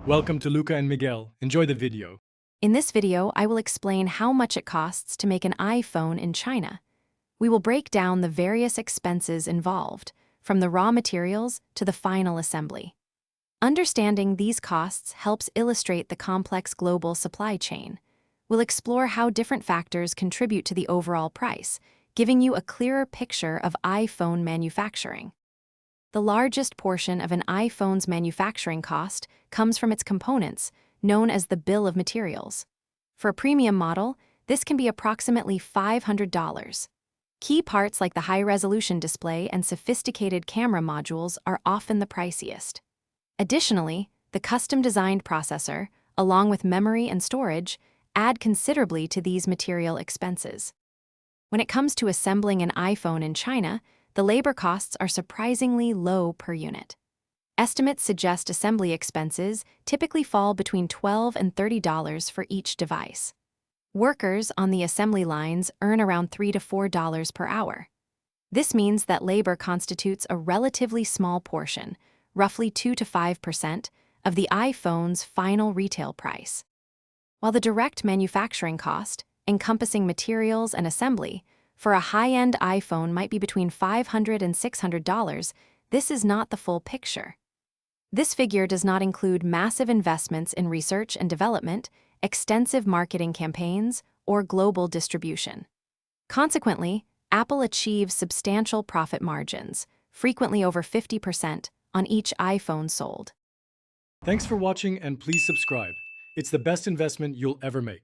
Welcome to Luca and Miguel. Enjoy the video. In this video, I will explain how much it costs to make an iPhone in China. We will break down the various expenses involved, from the raw materials to the final assembly. Understanding these costs helps illustrate the complex global supply chain. We'll explore how different factors contribute to the overall price, giving you a clearer picture of iPhone manufacturing. The largest portion of an iPhone's manufacturing cost comes from its components, known as the bill of materials. For a premium model, this can be approximately $500. Key parts like the high-resolution display and sophisticated camera modules are often the priciest. Additionally, the custom-designed processor, along with memory and storage, add considerably to these material expenses. When it comes to assembling an iPhone in China, the labor costs are surprisingly low per unit. Estimates suggest assembly expenses typically fall between $12 and $30 for each device. Workers on the assembly lines earn around $3 to $4 per hour. This means that labor constitutes a relatively small portion, roughly 2 to 5%, of the iPhone's final retail price. While the direct manufacturing cost, encompassing materials and assembly, for a high-end iPhone might be between $500 and $600, this is not the full picture. This figure does not include massive investments in research and development, extensive marketing campaigns, or global distribution. Consequently, Apple achieves substantial profit margins, frequently over 50%, on each iPhone sold. Thanks for watching and please subscribe. It's the best investment you'll ever make.